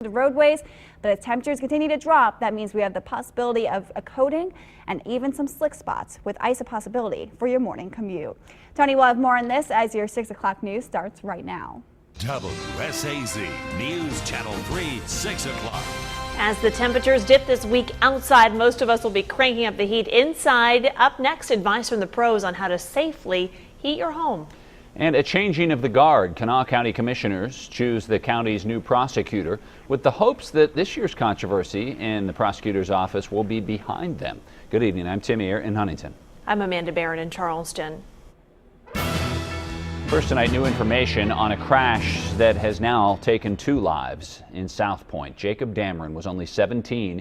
The roadways, but as temperatures continue to drop, that means we have the possibility of a coating and even some slick spots with ice a possibility for your morning commute. Tony will have more on this as your 6 o'clock news starts right now. WSAZ News Channel 3, 6 o'clock. As the temperatures dip this week outside, most of us will be cranking up the heat inside. Up next, advice from the pros on how to safely heat your home. And a changing of the guard. Kanawha County commissioners choose the county's new prosecutor with the hopes that this year's controversy in the prosecutor's office will be behind them. Good evening. I'm Tim here in Huntington. I'm Amanda Barron in Charleston. First tonight, new information on a crash that has now taken 2 lives in South Point. Jacob Dameron was only 17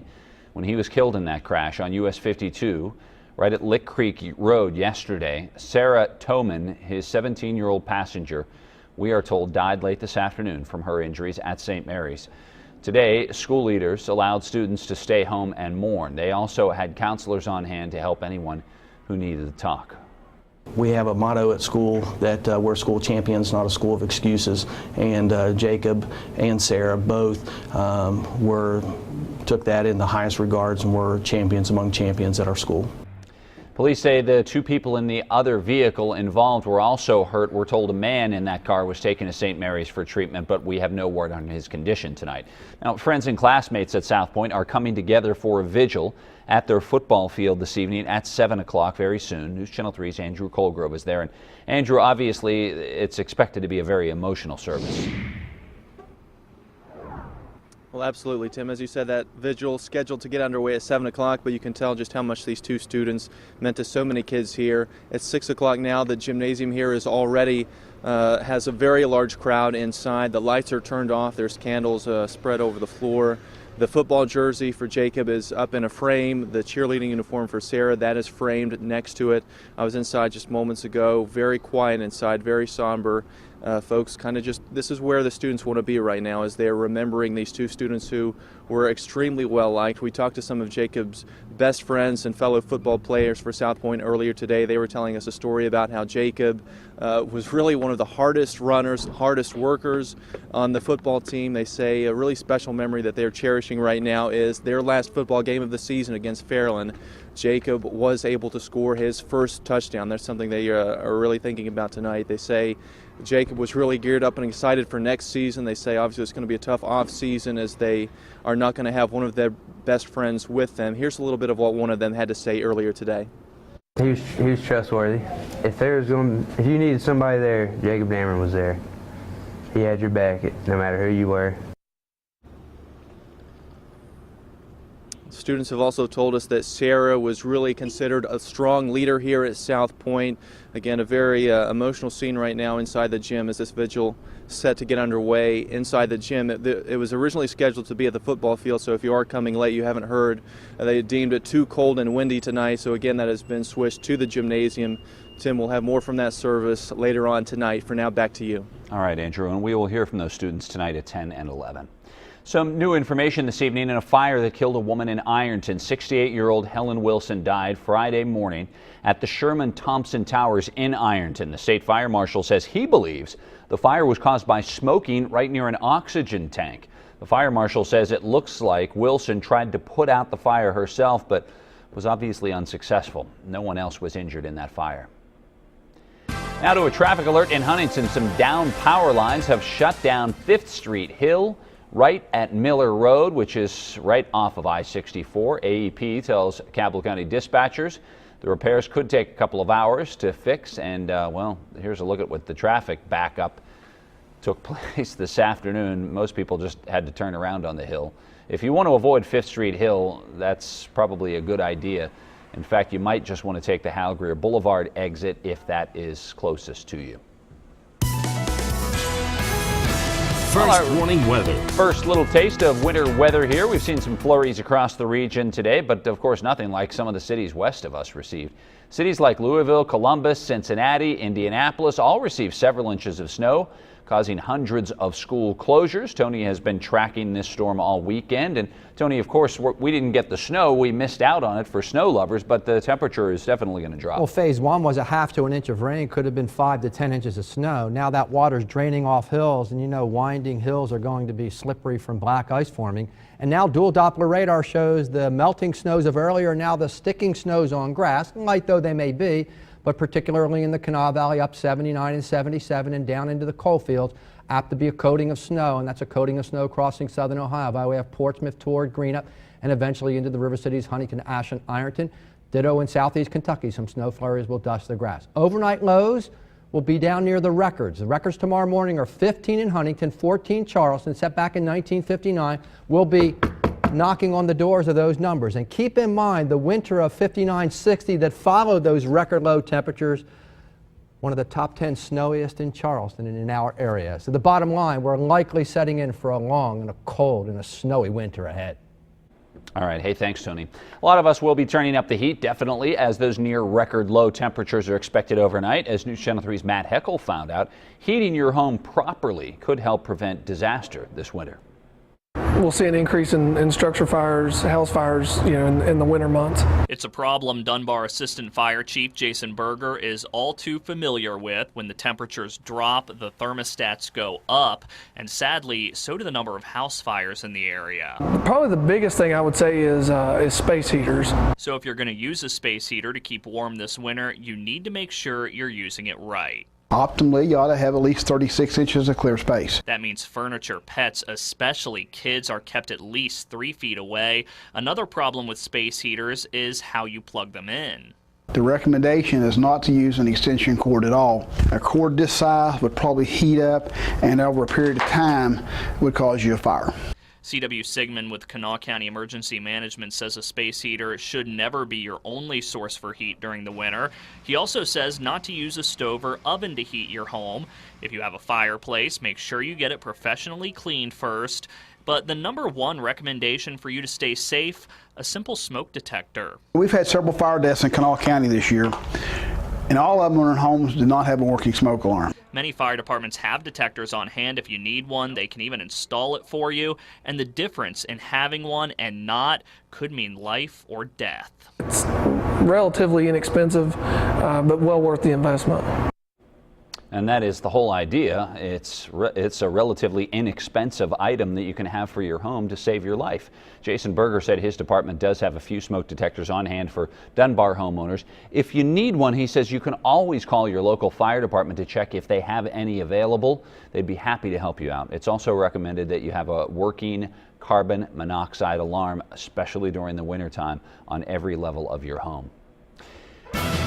when he was killed in that crash on US 52. Right at Lick Creek Road yesterday. Sarah Toman, his 17-year-old passenger, we are told died late this afternoon from her injuries at St. Mary's. Today, school leaders allowed students to stay home and mourn. They also had counselors on hand to help anyone who needed to talk. We have a motto at school that we're school champions, not a school of excuses. And Jacob and Sarah both took that in the highest regards and were champions among champions at our school. Police say the 2 people in the other vehicle involved were also hurt. We're told a man in that car was taken to St. Mary's for treatment, but we have no word on his condition tonight. Now, friends and classmates at South Point are coming together for a vigil at their football field this evening at 7 o'clock very soon. News Channel 3's Andrew Colgrove is there. And Andrew, obviously, it's expected to be a very emotional service. Well, absolutely, Tim. As you said, that vigil scheduled to get underway at 7 o'clock, but you can tell just how much these 2 students meant to so many kids here. It's 6 o'clock now. The gymnasium here is already has a very large crowd inside. The lights are turned off. There's candles spread over the floor. The football jersey for Jacob is up in a frame. The cheerleading uniform for Sarah, that is framed next to it. I was inside just moments ago. Very quiet inside, very somber. Folks kind of just, this is where the students want to be right now, as they're remembering these 2 students who were extremely well liked. We talked to some of Jacob's best friends and fellow football players for South Point earlier today. They were telling us a story about how Jacob was really one of the hardest runners, hardest workers on the football team. They say a really special memory that they're cherishing right now is their last football game of the season against Fairland. Jacob was able to score his first touchdown. That's something they are really thinking about tonight. They say Jacob was really geared up and excited for next season. They say obviously it's going to be a tough off season as they are not going to have one of their best friends with them. Here's a little bit of what one of them had to say earlier today. He was trustworthy. If you needed somebody there, Jacob Dameron was there. He had your back no matter who you were. Students have also told us that Sarah was really considered a strong leader here at South Point. Again, a very emotional scene right now inside the gym as this vigil set to get underway inside the gym. It was originally scheduled to be at the football field, so if you are coming late, you haven't heard. They deemed it too cold and windy tonight, so again, that has been switched to the gymnasium. Tim, will have more from that service later on tonight. For now, back to you. All right, Andrew, and we will hear from those students tonight at 10 and 11. Some new information this evening in a fire that killed a woman in Ironton. 68-year-old Helen Wilson died Friday morning at the Sherman Thompson Towers in Ironton. The state fire marshal says he believes the fire was caused by smoking right near an oxygen tank. The fire marshal says it looks like Wilson tried to put out the fire herself, but was obviously unsuccessful. No one else was injured in that fire. Now to a traffic alert in Huntington. Some downed power lines have shut down 5th Street Hill right at Miller Road, which is right off of I-64. AEP tells Cabell County dispatchers the repairs could take a couple of hours to fix. And, well, here's a look at what the traffic backup took place this afternoon. Most people just had to turn around on the hill. If you want to avoid 5th Street Hill, that's probably a good idea. In fact, you might just want to take the Hal Greer Boulevard exit if that is closest to you. First warning weather. First little taste of winter weather here. We've seen some flurries across the region today, but of course nothing like some of the cities west of us received. Cities like Louisville, Columbus, Cincinnati, Indianapolis all received several inches of snow. causing hundreds of school closures. Tony has been tracking this storm all weekend. And Tony, of course, we didn't get the snow. We missed out on it for snow lovers, but the temperature is definitely going to drop. Well, phase one was a half to an inch of rain, could have been 5 to 10 inches of snow. Now that water's draining off hills, and you know winding hills are going to be slippery from black ice forming. And now dual Doppler radar shows the melting snows of earlier, now the sticking snows on grass, light though they may be, but particularly in the Kanawha Valley up 79 and 77 and down into the coal fields, apt to be a coating of snow, and that's a coating of snow crossing southern Ohio by way of Portsmouth toward Greenup and eventually into the river cities Huntington, Ashland, Ironton. Ditto in southeast Kentucky, some snow flurries will dust the grass. Overnight lows will be down near the records. The records tomorrow morning are 15 in Huntington, 14 Charleston, set back in 1959. We'll be knocking on the doors of those numbers. And keep in mind the winter of 59-60 that followed those record low temperatures, one of the top 10 snowiest in Charleston and in our area. So the bottom line, we're likely setting in for a long and a cold and a snowy winter ahead. All right. Hey, thanks, Tony. A lot of us will be turning up the heat, definitely, as those near record low temperatures are expected overnight. As News Channel 3's Matt Heckel found out, heating your home properly could help prevent disaster this winter. We'll see an increase in structure fires, house fires, in the winter months. It's a problem Dunbar Assistant Fire Chief Jason Berger is all too familiar with. When the temperatures drop, the thermostats go up, and sadly, so do the number of house fires in the area. Probably the biggest thing I would say is space heaters. So if you're going to use a space heater to keep warm this winter, you need to make sure you're using it right. Optimally, you ought to have at least 36 inches of clear space. That means furniture, pets, especially kids, are kept at least 3 feet away. Another problem with space heaters is how you plug them in. The recommendation is not to use an extension cord at all. A cord this size would probably heat up and over a period of time would cause you a fire. C.W. Sigmund with Kanawha County Emergency Management says a space heater should never be your only source for heat during the winter. He also says not to use a stove or oven to heat your home. If you have a fireplace, make sure you get it professionally cleaned first. But the number one recommendation for you to stay safe, a simple smoke detector. We've had several fire deaths in Kanawha County this year, and all of them in homes do not have a working smoke alarm. Many fire departments have detectors on hand if you need one. They can even install it for you. And the difference in having one and not could mean life or death. It's relatively inexpensive, but well worth the investment. And that is the whole idea. It's a relatively inexpensive item that you can have for your home to save your life. Jason Berger said his department does have a few smoke detectors on hand for Dunbar homeowners. If you need one, he says you can always call your local fire department to check if they have any available. They'd be happy to help you out. It's also recommended that you have a working carbon monoxide alarm, especially during the wintertime, on every level of your home.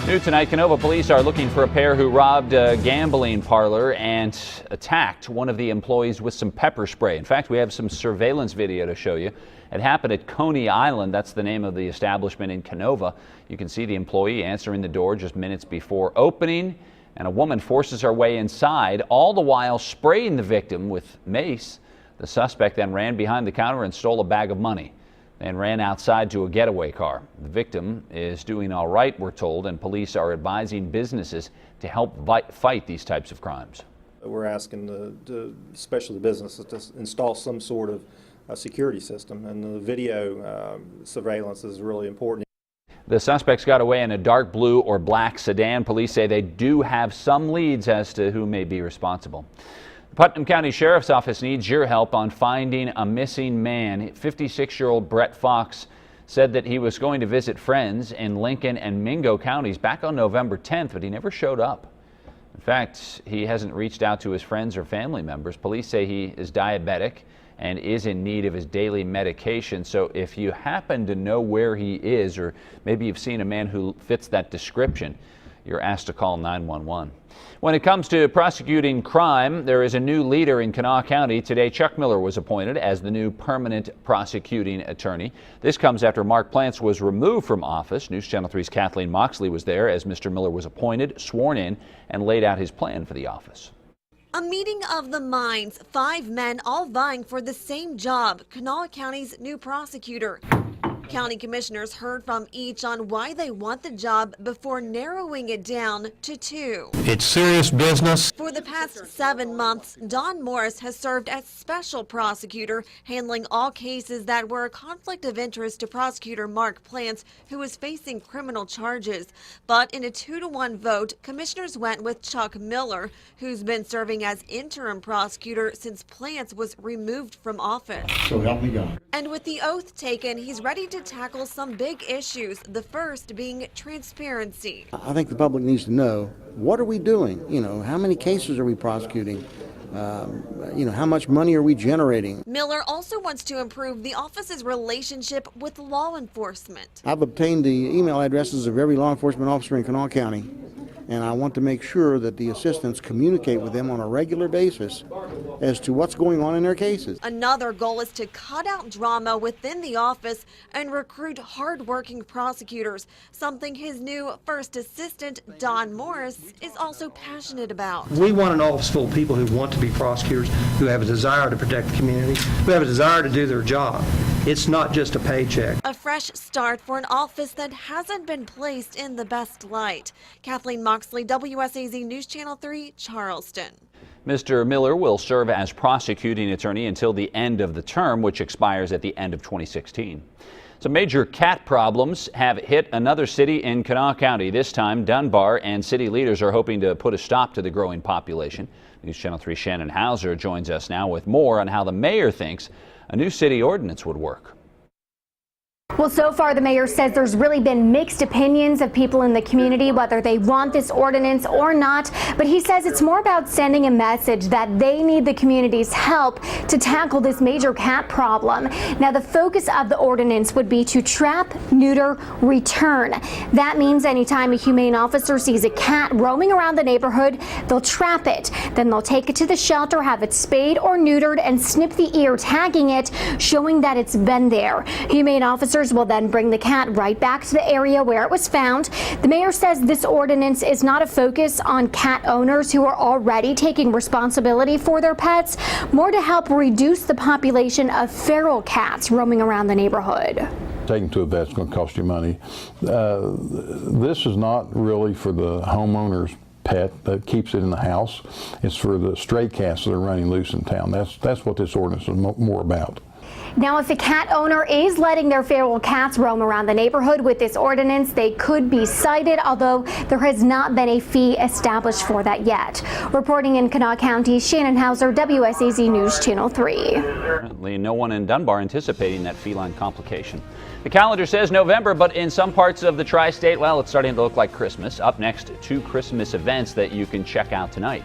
New tonight, Canova police are looking for a pair who robbed a gambling parlor and attacked one of the employees with some pepper spray. In fact, we have some surveillance video to show you. It happened at Coney Island. That's the name of the establishment in Canova. You can see the employee answering the door just minutes before opening, and a woman forces her way inside, all the while spraying the victim with mace. The suspect then ran behind the counter and stole a bag of money and ran outside to a getaway car. The victim is doing all right, we're told, and police are advising businesses to help fight these types of crimes. We're asking especially the businesses to install some sort of security system, and the video surveillance is really important. The suspects got away in a dark blue or black sedan. Police say they do have some leads as to who may be responsible. The Putnam County Sheriff's Office needs your help on finding a missing man. 56-year-old Brett Fox said that he was going to visit friends in Lincoln and Mingo counties back on November 10th, but he never showed up. In fact, he hasn't reached out to his friends or family members. Police say he is diabetic and is in need of his daily medication. So if you happen to know where he is, or maybe you've seen a man who fits that description, you're asked to call 911. When it comes to prosecuting crime, there is a new leader in Kanawha County. Today, Chuck Miller was appointed as the new permanent prosecuting attorney. This comes after Mark Plants was removed from office. News Channel 3's Kathleen Moxley was there as Mr. Miller was appointed, sworn in, and laid out his plan for the office. A meeting of the minds, 5 men all vying for the same job, Kanawha County's new prosecutor. County commissioners heard from each on why they want the job before narrowing it down to 2. It's serious business. For the past 7 months, Don Morris has served as special prosecutor, handling all cases that were a conflict of interest to prosecutor Mark Plants, who is facing criminal charges. But in a 2-to-1 vote, commissioners went with Chuck Miller, who's been serving as interim prosecutor since Plants was removed from office. So help me God. And with the oath taken, he's ready to tackle some big issues, the first being transparency. I think the public needs to know, what are we doing? You know, how many cases are we prosecuting? How much money are we generating? Miller also wants to improve the office's relationship with law enforcement. I've obtained the email addresses of every law enforcement officer in Kanawha County, and I want to make sure that the assistants communicate with them on a regular basis as to what's going on in their cases. Another goal is to cut out drama within the office and recruit hard-working prosecutors, something his new first assistant, Don Morris, is also passionate about. We want an office full of people who want to be prosecutors, who have a desire to protect the community, who have a desire to do their job. It's not just a paycheck. A fresh start for an office that hasn't been placed in the best light. Kathleen Moxley, WSAZ News Channel 3, Charleston. Mr. Miller will serve as prosecuting attorney until the end of the term, which expires at the end of 2016. Some major cat problems have hit another city in Kanawha County. This time, Dunbar, and city leaders are hoping to put a stop to the growing population. News Channel 3 Shannon Hauser joins us now with more on how the mayor thinks a new city ordinance would work. Well, so far the mayor says there's really been mixed opinions of people in the community whether they want this ordinance or not, but he says it's more about sending a message that they need the community's help to tackle this major cat problem. Now, the focus of the ordinance would be to trap, neuter, return. That means anytime a humane officer sees a cat roaming around the neighborhood, they'll trap it. Then they'll take it to the shelter, have it spayed or neutered, and snip the ear, tagging it, showing that it's been there. Humane officers will then bring the cat right back to the area where it was found. The mayor says this ordinance is not a focus on cat owners who are already taking responsibility for their pets, more to help reduce the population of feral cats roaming around the neighborhood. Taking to a vet's going to cost you money. This is not really for the homeowner's pet that keeps it in the house. It's for the stray cats that are running loose in town. That's what this ordinance is more about. Now, if a cat owner is letting their feral cats roam around the neighborhood with this ordinance, they could be cited, although there has not been a fee established for that yet. Reporting in Kanawha County, Shannon Hauser, WSAZ News Channel 3. Apparently, no one in Dunbar anticipating that feline complication. The calendar says November, but in some parts of the tri-state, well, it's starting to look like Christmas. Up next, 2 Christmas events that you can check out tonight.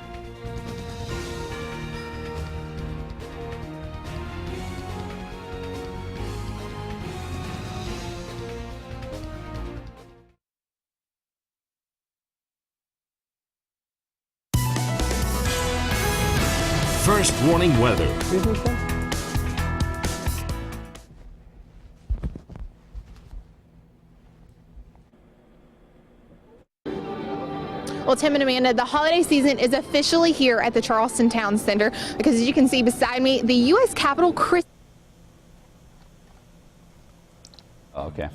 First warning weather. Well, Tim and Amanda, the holiday season is officially here at the Charleston Town Center because, as you can see beside me, the U.S. Capitol Christmas. Okay.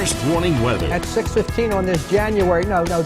first warning weather. At 6:15 on this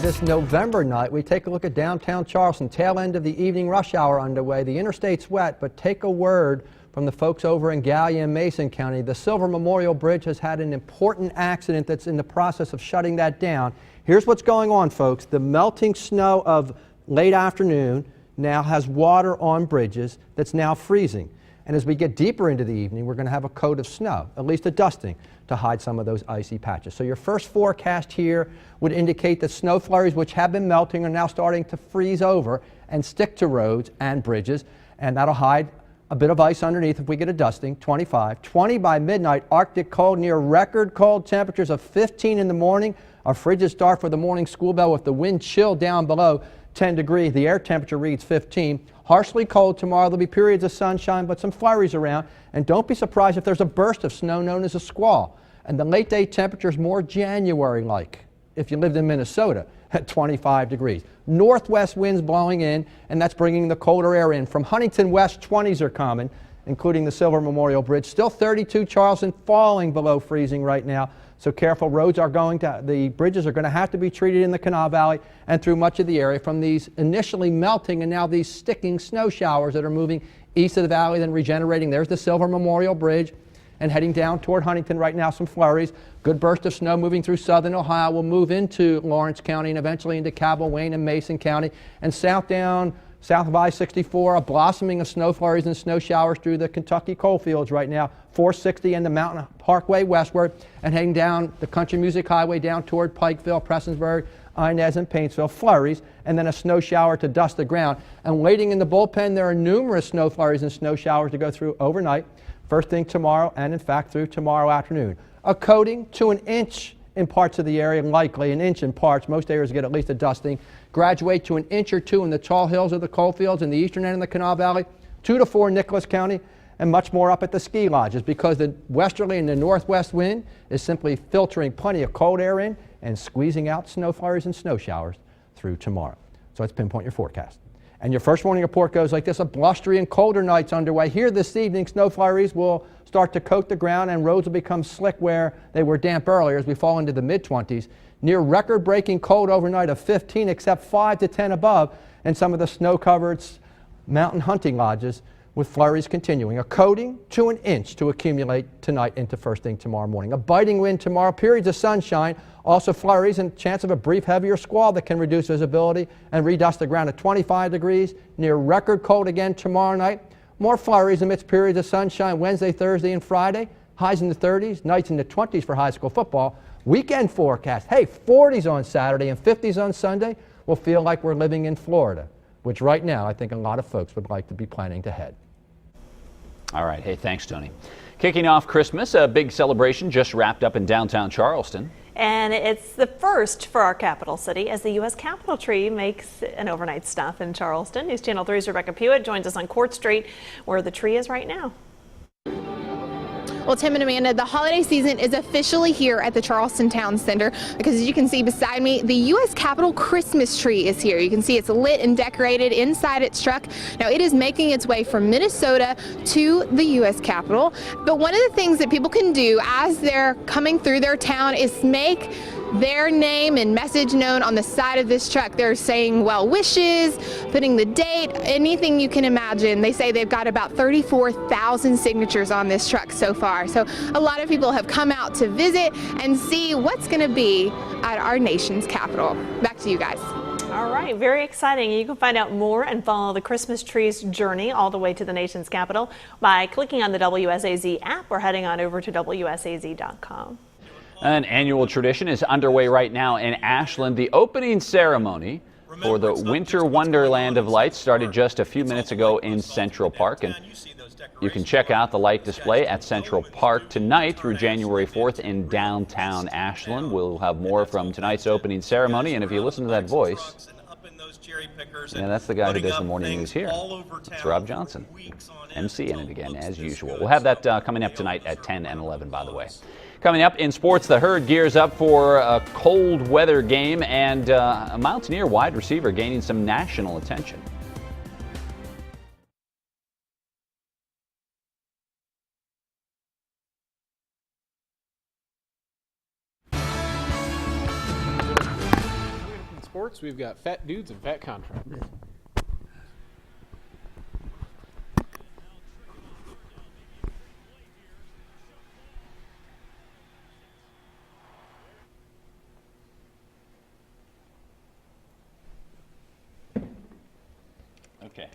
this November night, we take a look at downtown Charleston. Tail end of the evening rush hour underway. The interstate's wet, but take a word from the folks over in Gallia and Mason County. The Silver Memorial Bridge has had an important accident that's in the process of shutting that down. Here's what's going on, folks. The melting snow of late afternoon now has water on bridges that's now freezing. And as we get deeper into the evening, we're going to have a coat of snow, at least a dusting, to hide some of those icy patches. So your first forecast here would indicate that snow flurries, which have been melting, are now starting to freeze over and stick to roads and bridges, and that'll hide a bit of ice underneath if we get a dusting. 25, 20 by midnight, Arctic cold, near record cold temperatures of 15 in the morning. Our frigid start for the morning school bell with the wind chill down below 10 degrees. The air temperature reads 15. Harshly cold tomorrow. There'll be periods of sunshine, but some flurries around. And don't be surprised if there's a burst of snow known as a squall. And the late day temperature is more January-like if you lived in Minnesota at 25 degrees. Northwest winds blowing in, and that's bringing the colder air in. From Huntington west, 20s are common, including the Silver Memorial Bridge. Still 32 Charleston, falling below freezing right now. So careful, the bridges are going to have to be treated in the Canal Valley and through much of the area from these initially melting and now these sticking snow showers that are moving east of the valley, then regenerating. There's the Silver Memorial Bridge and heading down toward Huntington right now, some flurries. Good burst of snow moving through southern Ohio will move into Lawrence County and eventually into Cabell, Wayne, and Mason County. And south of I-64, a blossoming of snow flurries and snow showers through the Kentucky coal fields right now. 460 and the Mountain Parkway westward, and heading down the Country Music Highway down toward Pikeville, Prestonsburg, Inez, and Paintsville. Flurries, and then a snow shower to dust the ground. And waiting in the bullpen, there are numerous snow flurries and snow showers to go through overnight, first thing tomorrow, and in fact through tomorrow afternoon. A coating to an inch in parts of the area, likely an inch in parts. Most areas get at least a dusting. Graduate to an inch or two in the tall hills of the coal fields in the eastern end of the Canal Valley, 2 to 4 in Nicholas County, and much more up at the ski lodges because the westerly and the northwest wind is simply filtering plenty of cold air in and squeezing out snow flurries and snow showers through tomorrow. So let's pinpoint your forecast. And your first warning report goes like this: a blustery and colder night's underway. Here this evening, snow flurries will start to coat the ground and roads will become slick where they were damp earlier as we fall into the mid-20s. Near record-breaking cold overnight of 15, except 5 to 10 above, and some of the snow-covered mountain hunting lodges with flurries continuing. A coating to an inch to accumulate tonight into first thing tomorrow morning. A biting wind tomorrow, periods of sunshine, also flurries and chance of a brief heavier squall that can reduce visibility and redust the ground at 25 degrees. Near record cold again tomorrow night. More flurries amidst periods of sunshine Wednesday, Thursday, and Friday. Highs in the 30s, nights in the 20s for high school football. Weekend forecast, 40s on Saturday and 50s on Sunday. We'll feel like we're living in Florida, which right now I think a lot of folks would like to be planning to head. All right. Hey, thanks, Tony. Kicking off Christmas, a big celebration just wrapped up in downtown Charleston. And it's the first for our capital city as the U.S. Capitol tree makes an overnight stop in Charleston. News Channel 3's Rebecca Pewitt joins us on Court Street, where the tree is right now. Well, Tim and Amanda, the holiday season is officially here at the Charleston Town Center because, as you can see beside me, the U.S. Capitol Christmas tree is here. You can see it's lit and decorated inside its truck. Now, it is making its way from Minnesota to the U.S. Capitol. But one of the things that people can do as they're coming through their town is make their name and message known on the side of this truck. They're saying well wishes, putting the date, anything you can imagine. They say they've got about 34,000 signatures on this truck so far. So a lot of people have come out to visit and see what's going to be at our nation's capital. Back to you guys. All right, very exciting. You can find out more and follow the Christmas tree's journey all the way to the nation's capital by clicking on the WSAZ app or heading on over to WSAZ.com. An annual tradition is underway right now in Ashland. The opening ceremony for the Winter Wonderland of Lights started just a few minutes ago in Central Park. And you can check out the light display at Central Park tonight through January 4th in downtown Ashland. We'll have more from tonight's opening ceremony. And if you listen to that voice, yeah, that's the guy who does the morning news here. It's Rob Johnson, MCing it again, as usual. We'll have that coming up tonight at 10 and 11, by the way. Coming up in sports, the Herd gears up for a cold weather game, and a Mountaineer wide receiver gaining some national attention. sports, we've got fat dudes and fat contractors. Okay.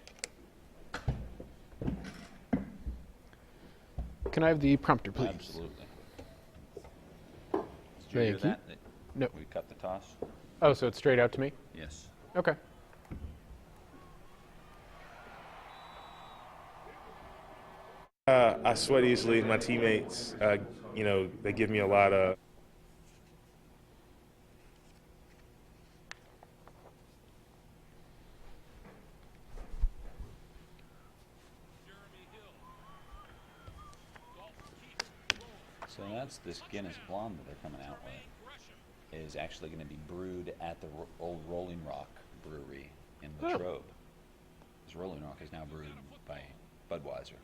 Can I have the prompter, please? Absolutely. Did you Thank hear you. that? No. We cut the toss? Oh, so it's straight out to me? Yes. Okay. I sweat easily. My teammates, they give me a lot of. So that's this Guinness Blonde that they're coming out with is actually going to be brewed at the old Rolling Rock Brewery in Latrobe. This Rolling Rock is now brewed by Budweiser.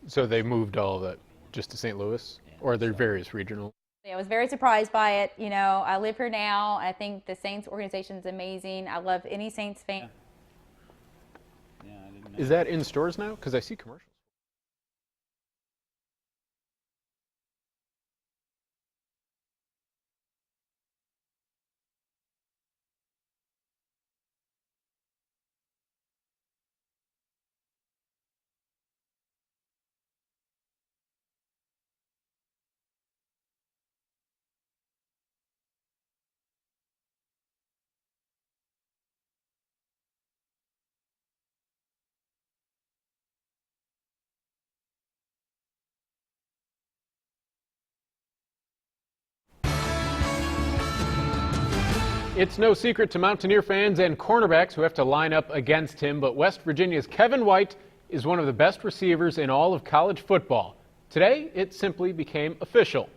So they moved all of that just to St. Louis? Or are there various regional? I was very surprised by it. You know, I live here now. I think the Saints organization is amazing. I love any Saints fan. Yeah, I didn't know. Is that in stores now? Because I see commercials. It's no secret to Mountaineer fans and cornerbacks who have to line up against him, but West Virginia's Kevin White is one of the best receivers in all of college football. Today, it simply became official.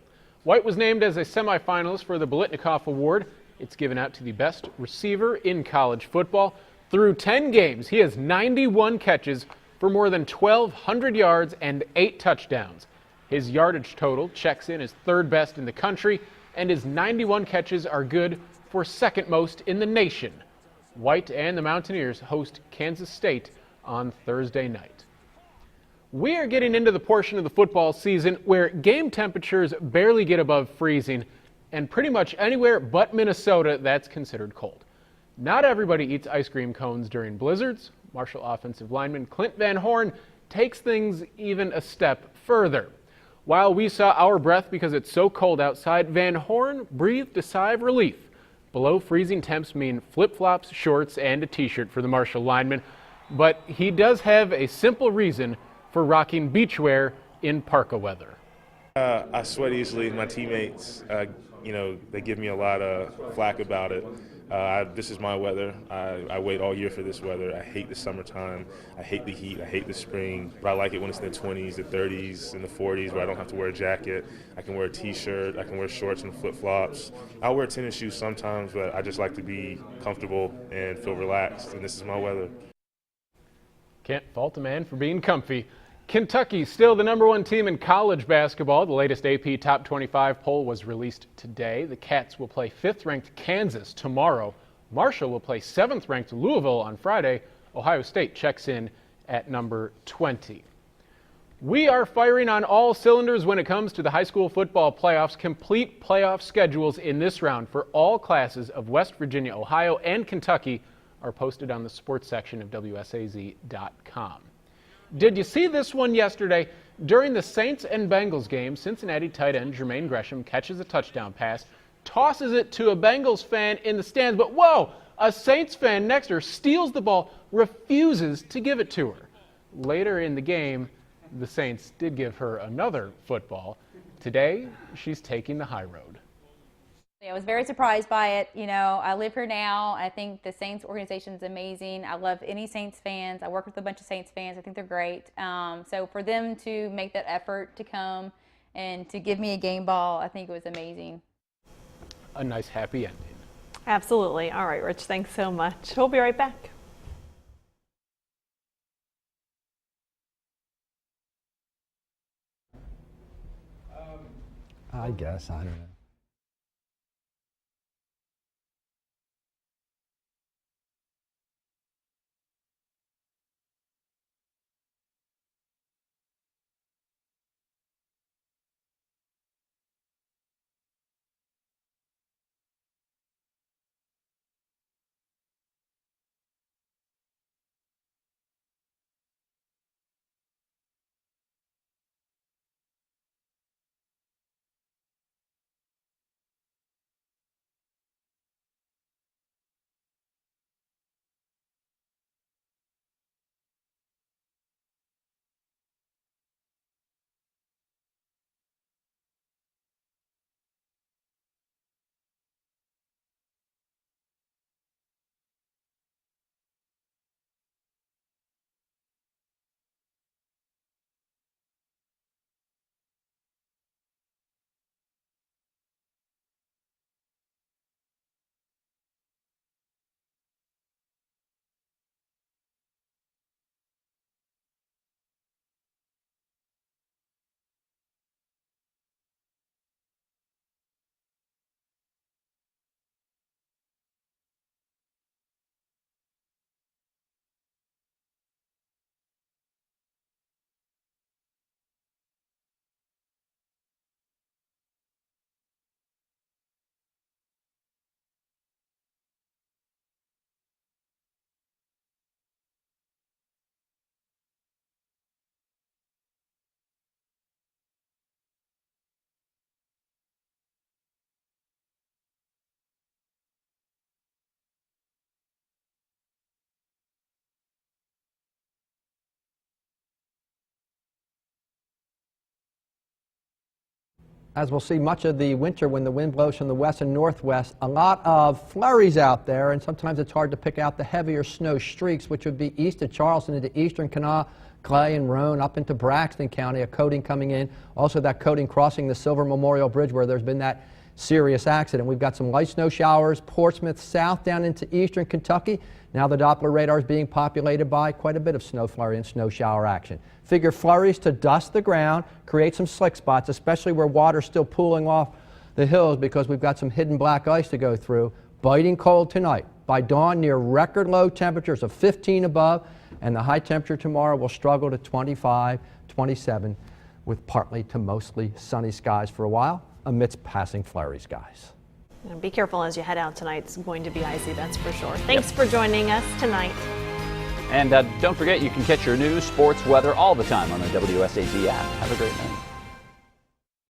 White was named as a semifinalist for the Biletnikoff Award. It's given out to the best receiver in college football. Through 10 games, he has 91 catches for more than 1,200 yards and 8 touchdowns. His yardage total checks in as third best in the country, and his 91 catches are good for second most in the nation. White and the Mountaineers host Kansas State on Thursday night. We are getting into the portion of the football season where game temperatures barely get above freezing, and pretty much anywhere but Minnesota that's considered cold. Not everybody eats ice cream cones during blizzards. Marshall offensive lineman Clint Van Horn takes things even a step further. While we saw our breath because it's so cold outside, Van Horn breathed a sigh of relief. Below freezing temps mean flip-flops, shorts, and a t-shirt for the Marshall lineman, but he does have a simple reason for rocking beachwear in parka weather. I sweat easily. My teammates, they give me a lot of flack about it. This is my weather. I wait all year for this weather. I hate the summertime. I hate the heat. I hate the spring. But I like it when it's in the 20s, the 30s, and the 40s where I don't have to wear a jacket. I can wear a t-shirt. I can wear shorts and flip-flops. I'll wear tennis shoes sometimes, but I just like to be comfortable and feel relaxed, and this is my weather. Can't fault a man for being comfy. Kentucky still the #1 team in college basketball. The latest AP Top 25 poll was released today. The Cats will play 5th-ranked Kansas tomorrow. Marshall will play 7th-ranked Louisville on Friday. Ohio State checks in at number 20. We are firing on all cylinders when it comes to the high school football playoffs. Complete playoff schedules in this round for all classes of West Virginia, Ohio, and Kentucky are posted on the sports section of WSAZ.com. Did you see this one yesterday? During the Saints and Bengals game, Cincinnati tight end Jermaine Gresham catches a touchdown pass, tosses it to a Bengals fan in the stands, but whoa, a Saints fan next to her steals the ball, refuses to give it to her. Later in the game, the Saints did give her another football. Today, she's taking the high road. I was very surprised by it. You know, I live here now. I think the Saints organization is amazing. I love any Saints fans. I work with a bunch of Saints fans. I think they're great. So for them to make that effort to come and to give me a game ball, I think it was amazing. A nice happy ending. Absolutely. All right, Rich, thanks so much. We'll be right back. I guess, I don't know. as we'll see much of the winter when the wind blows from the west and northwest, a lot of flurries out there, and sometimes it's hard to pick out the heavier snow streaks, which would be east of Charleston into eastern Kanawha, Clay, and Roan, up into Braxton County, a coating coming in. Also that coating crossing the Silver Memorial Bridge where there's been that serious accident. We've got some light snow showers, Portsmouth south down into eastern Kentucky. Now the Doppler radar is being populated by quite a bit of snow flurry and snow shower action. Figure flurries to dust the ground, create some slick spots, especially where water's still pooling off the hills because we've got some hidden black ice to go through. Biting cold tonight. By dawn, near record low temperatures of 15 above, and the high temperature tomorrow will struggle to 25, 27, with partly to mostly sunny skies for a while amidst passing flurries, guys. And be careful as you head out tonight. It's going to be icy, that's for sure. Thanks for joining us tonight. And don't forget, you can catch your news, sports, weather all the time on the WSAZ app. Have a great night.